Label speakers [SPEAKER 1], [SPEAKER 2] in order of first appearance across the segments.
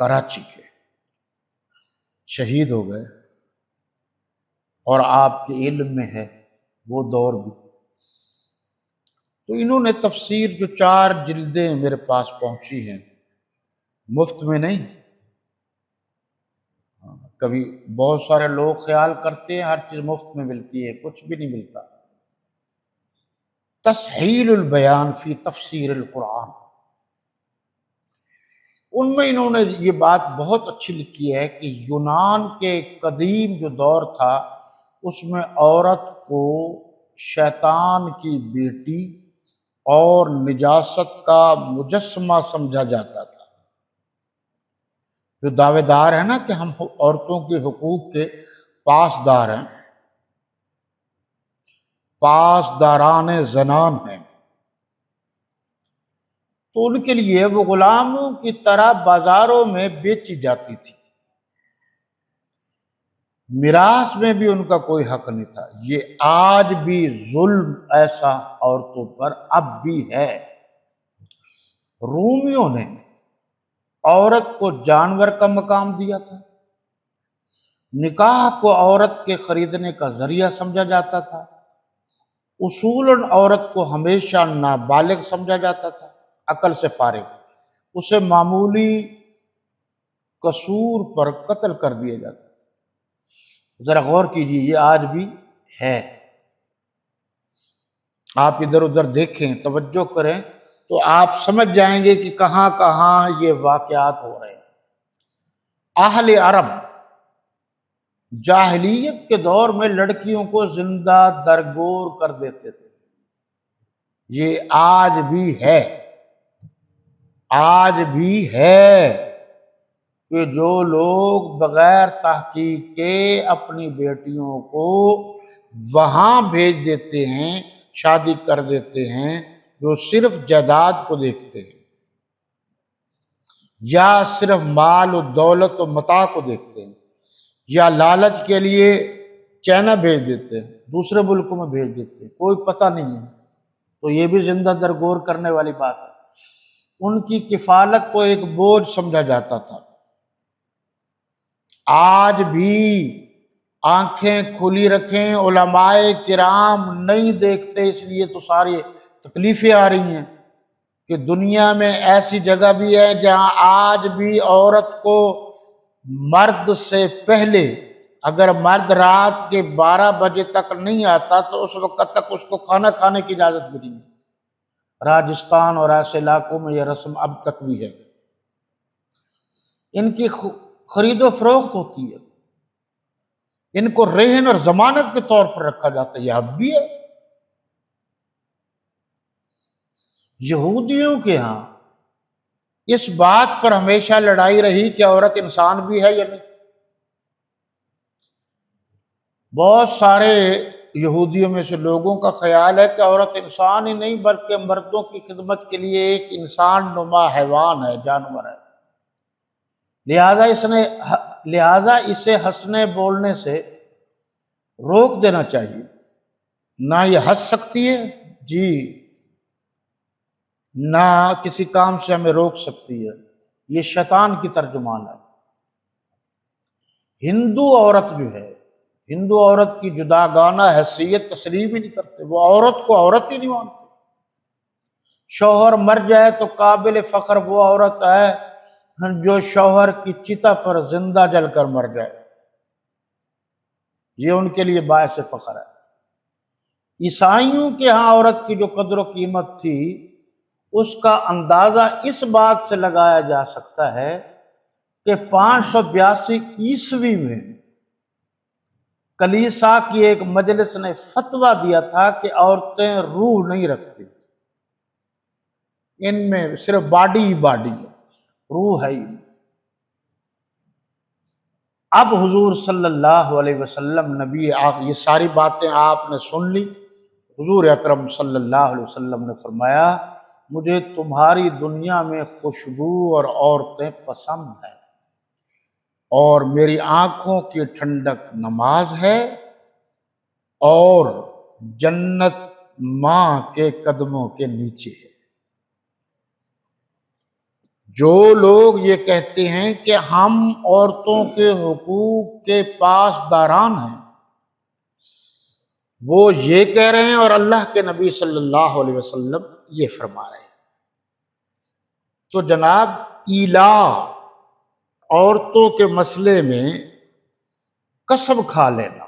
[SPEAKER 1] کراچی کے شہید ہو گئے، اور آپ کے علم میں ہے وہ دور بھی۔ تو انہوں نے تفسیر جو 4 جلدیں میرے پاس پہنچی ہیں، مفت میں نہیں، کبھی بہت سارے لوگ خیال کرتے ہیں ہر چیز مفت میں ملتی ہے، کچھ بھی نہیں ملتا۔ تسہیل البیان فی تفسیر القرآن، ان میں انہوں نے یہ بات بہت اچھی لکھی ہے کہ یونان کے قدیم جو دور تھا اس میں عورت کو شیطان کی بیٹی اور نجاست کا مجسمہ سمجھا جاتا تھا۔ جو دعوے دار ہیں نا کہ ہم عورتوں کے حقوق کے پاسدار ہیں، پاسداران زنان ہیں، تو ان کے لیے وہ غلاموں کی طرح بازاروں میں بیچی جاتی تھی، میراث میں بھی ان کا کوئی حق نہیں تھا۔ یہ آج بھی ظلم ایسا عورتوں پر اب بھی ہے۔ رومیوں نے عورت کو جانور کا مقام دیا تھا، نکاح کو عورت کے خریدنے کا ذریعہ سمجھا جاتا تھا، اصولاً عورت کو ہمیشہ نابالغ سمجھا جاتا تھا، عقل سے فارغ، اسے معمولی قصور پر قتل کر دیا جاتا۔ ذرا غور کیجیے، یہ آج بھی ہے۔ آپ ادھر ادھر دیکھیں، توجہ کریں تو آپ سمجھ جائیں گے کہ کہاں کہاں یہ واقعات ہو رہے ہیں۔ اہل عرب جاہلیت کے دور میں لڑکیوں کو زندہ درگور کر دیتے تھے، یہ آج بھی ہے، آج بھی ہے کہ جو لوگ بغیر تحقیق کے اپنی بیٹیوں کو وہاں بھیج دیتے ہیں، شادی کر دیتے ہیں، جو صرف جائیداد کو دیکھتے ہیں یا صرف مال و دولت و متاع کو دیکھتے ہیں، یا لالچ کے لیے چائنا بھیج دیتے ہیں، دوسرے ملکوں میں بھیج دیتے ہیں، کوئی پتہ نہیں ہے، تو یہ بھی زندہ درگور کرنے والی بات ہے۔ ان کی کفالت کو ایک بوجھ سمجھا جاتا تھا۔ آج بھی آنکھیں کھلی رکھیں، علماء کرام نہیں دیکھتے، اس لیے تو ساری تکلیفیں آ رہی ہیں کہ دنیا میں ایسی جگہ بھی ہے جہاں آج بھی عورت کو مرد سے پہلے، اگر مرد رات کے 12 بجے تک نہیں آتا تو اس وقت تک اس کو کھانا کھانے کی اجازت بھی نہیں ہے۔ راجستھان اور ایسے علاقوں میں یہ رسم اب تک بھی ہے۔ ان کی خرید و فروخت ہوتی ہے، ان کو رہن اور ضمانت کے طور پر رکھا جاتا ہے، یہ اب بھی ہے۔ یہودیوں کے ہاں اس بات پر ہمیشہ لڑائی رہی کہ عورت انسان بھی ہے یا نہیں۔ بہت سارے یہودیوں میں سے لوگوں کا خیال ہے کہ عورت انسان ہی نہیں بلکہ مردوں کی خدمت کے لیے ایک انسان نما حیوان ہے، جانور ہے، لہذا اسے ہنسنے بولنے سے روک دینا چاہیے۔ نہ یہ ہنس سکتی ہے جی، نہ کسی کام سے ہمیں روک سکتی ہے، یہ شیطان کی ترجمان ہے۔ ہندو عورت جو ہے، ہندو عورت کی جداگانہ حیثیت تسلیم ہی نہیں کرتے، وہ عورت کو عورت ہی نہیں مانتے۔ شوہر مر جائے تو قابل فخر وہ عورت ہے جو شوہر کی چتا پر زندہ جل کر مر جائے، یہ ان کے لیے باعث فخر ہے۔ عیسائیوں کے ہاں عورت کی جو قدر و قیمت تھی اس کا اندازہ اس بات سے لگایا جا سکتا ہے کہ 582 عیسوی میں کلیسا کی ایک مجلس نے فتویٰ دیا تھا کہ عورتیں روح نہیں رکھتی، ان میں صرف باڈی ہی باڈی ہے، روح ہے ہی۔ اب حضور صلی اللہ علیہ وسلم نبی یہ ساری باتیں آپ نے سن لی، حضور اکرم صلی اللہ علیہ وسلم نے فرمایا مجھے تمہاری دنیا میں خوشبو اور عورتیں پسند ہیں، اور میری آنکھوں کی ٹھنڈک نماز ہے، اور جنت ماں کے قدموں کے نیچے ہے۔ جو لوگ یہ کہتے ہیں کہ ہم عورتوں کے حقوق کے پاسداران ہیں، وہ یہ کہہ رہے ہیں اور اللہ کے نبی صلی اللہ علیہ وسلم یہ فرما رہے ہیں۔ تو جناب ایلا، عورتوں کے مسئلے میں قسم کھا لینا،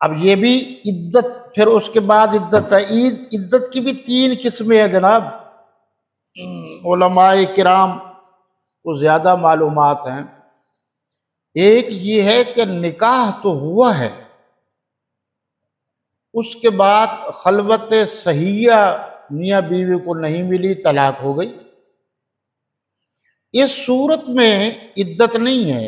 [SPEAKER 1] اب یہ بھی عدت، پھر اس کے بعد عدت ہے۔ عدت کی بھی 3 قسمیں ہیں جناب، علماء کرام کو زیادہ معلومات ہیں۔ ایک یہ ہے کہ نکاح تو ہوا ہے، اس کے بعد خلوت صحیحہ میاں بیوی کو نہیں ملی، طلاق ہو گئی، اس صورت میں عدت نہیں ہے،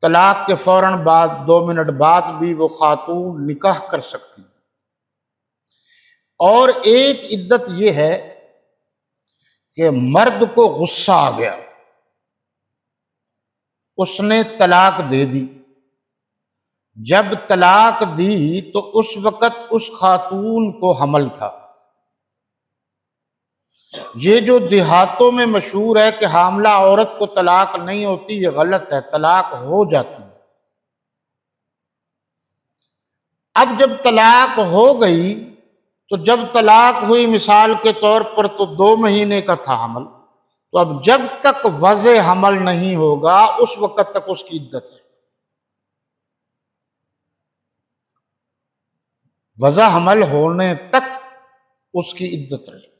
[SPEAKER 1] طلاق کے فوراً بعد 2 منٹ بعد بھی وہ خاتون نکاح کر سکتی۔ اور ایک عدت یہ ہے کہ مرد کو غصہ آ گیا، اس نے طلاق دے دی، جب طلاق دی تو اس وقت اس خاتون کو حمل تھا۔ یہ جو دیہاتوں میں مشہور ہے کہ حاملہ عورت کو طلاق نہیں ہوتی، یہ غلط ہے، طلاق ہو جاتی ہے۔ اب جب طلاق ہو گئی تو جب طلاق ہوئی مثال کے طور پر تو 2 مہینے کا تھا حمل، تو اب جب تک وضع حمل نہیں ہوگا اس وقت تک اس کی عدت ہے، وضع حمل ہونے تک اس کی عدت رہے۔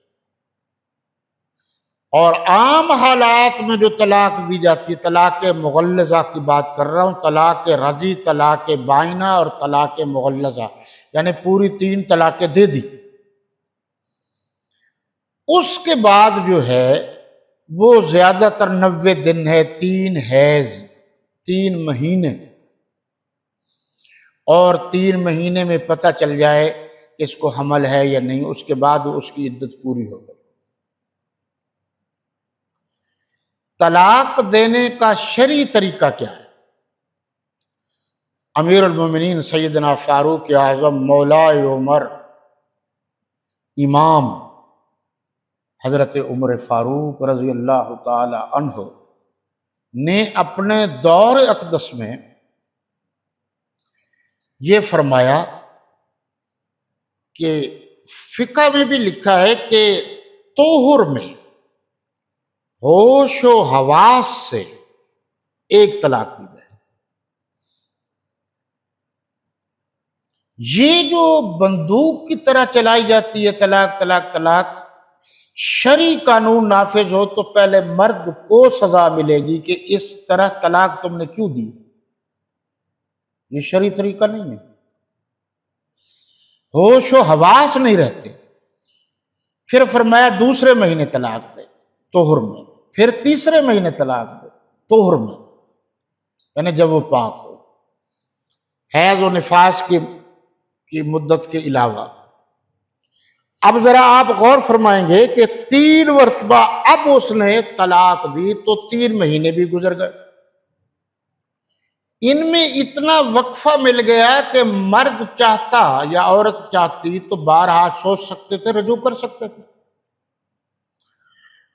[SPEAKER 1] اور عام حالات میں جو طلاق دی جاتی ہے، طلاق مغلظہ کی بات کر رہا ہوں، طلاق رجعی، طلاق بائنہ اور طلاق مغلظہ، یعنی پوری 3 طلاقیں دے دی، اس کے بعد جو ہے وہ زیادہ تر 90 دن ہے، 3 حیض، 3 مہینے، اور 3 مہینے میں پتہ چل جائے کہ اس کو حمل ہے یا نہیں، اس کے بعد اس کی عدت پوری ہو گئی۔ طلاق دینے کا شرعی طریقہ کیا ہے؟ امیر المومنین سیدنا فاروق اعظم مولائے عمر، امام حضرت عمر فاروق رضی اللہ تعالی عنہ نے اپنے دور اقدس میں یہ فرمایا کہ فقہ میں بھی لکھا ہے کہ طہر میں ہوش و حواس سے 1 طلاق دی جائے۔ یہ جو بندوق کی طرح چلائی جاتی ہے طلاق طلاق طلاق، شرعی قانون نافذ ہو تو پہلے مرد کو سزا ملے گی کہ اس طرح طلاق تم نے کیوں دی، یہ شرعی طریقہ نہیں ہے، ہوش و حواس نہیں رہتے۔ پھر فرمایا دوسرے مہینے طلاق دے طہر میں، پھر تیسرے مہینے طلاق دے طہر میں، یعنی جب وہ پاک ہو، حیض و نفاس کی مدت کے علاوہ۔ اب ذرا آپ غور فرمائیں گے کہ 3 مرتبہ اب اس نے طلاق دی تو 3 مہینے بھی گزر گئے، ان میں اتنا وقفہ مل گیا کہ مرد چاہتا یا عورت چاہتی تو بارہا سوچ سکتے تھے، رجوع کر سکتے تھے۔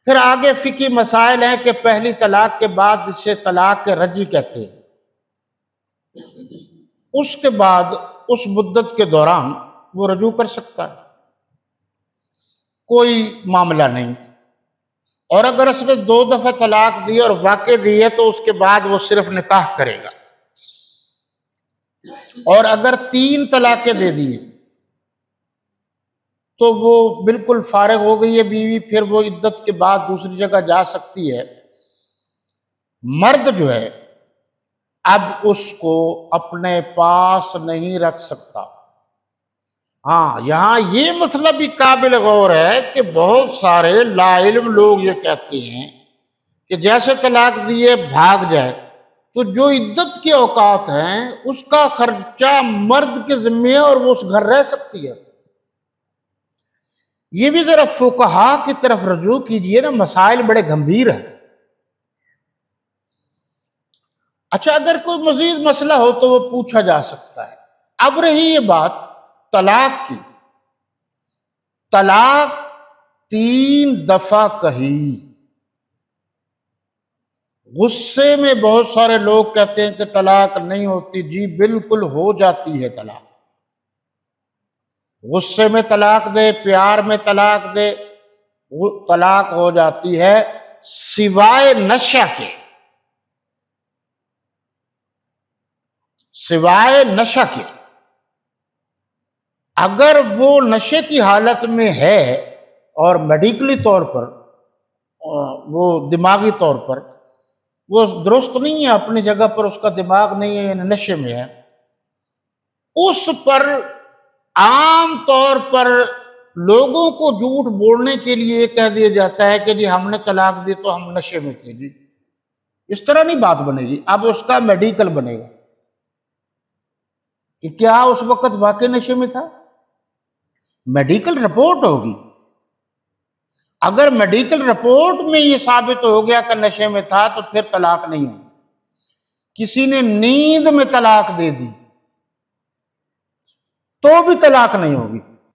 [SPEAKER 1] پھر آگے فقہی مسائل ہیں کہ پہلی طلاق کے بعد اسے طلاق رجعی کہتے ہیں، اس کے بعد اس مدت کے دوران وہ رجوع کر سکتا ہے، کوئی معاملہ نہیں۔ اور اگر اس نے 2 دفعہ طلاق دی اور واقع دی ہے تو اس کے بعد وہ صرف نکاح کرے گا، اور اگر 3 طلاقیں دے دی تو وہ بالکل فارغ ہو گئی ہے بیوی، پھر وہ عدت کے بعد دوسری جگہ جا سکتی ہے۔ مرد جو ہے اب اس کو اپنے پاس نہیں رکھ سکتا۔ ہاں، یہاں یہ مسئلہ بھی قابل غور ہے کہ بہت سارے لا علم لوگ یہ کہتے ہیں کہ جیسے طلاق دیے بھاگ جائے تو جو عدت کے اوقات ہیں اس کا خرچہ مرد کے ذمہ ہے اور وہ اس گھر رہ سکتی ہے۔ یہ بھی ذرا فقہا کی طرف رجوع کیجئے نا، مسائل بڑے گمبھیر ہیں۔ اچھا، اگر کوئی مزید مسئلہ ہو تو وہ پوچھا جا سکتا ہے۔ اب رہی یہ بات طلاق کی، طلاق 3 دفعہ کہی۔ غصے میں بہت سارے لوگ کہتے ہیں کہ طلاق نہیں ہوتی، جی بالکل ہو جاتی ہے طلاق۔ غصے میں طلاق دے، پیار میں طلاق دے، وہ طلاق ہو جاتی ہے، سوائے نشہ کے، سوائے نشہ کے۔ اگر وہ نشے کی حالت میں ہے اور میڈیکلی طور پر، وہ دماغی طور پر وہ درست نہیں ہے، اپنی جگہ پر اس کا دماغ نہیں ہے، یعنی نشے میں ہے، اس پر عام طور پر لوگوں کو جھوٹ بولنے کے لیے یہ کہہ دیا جاتا ہے کہ جی ہم نے طلاق دی تو ہم نشے میں تھے۔ جی اس طرح نہیں بات بنے گی، اب اس کا میڈیکل بنے گا کہ کیا اس وقت واقعی نشے میں تھا، میڈیکل رپورٹ ہوگی۔ اگر میڈیکل رپورٹ میں یہ ثابت ہو گیا کہ نشے میں تھا تو پھر طلاق نہیں ہوگی۔ کسی نے نیند میں طلاق دے دی تو بھی طلاق نہیں ہوگی۔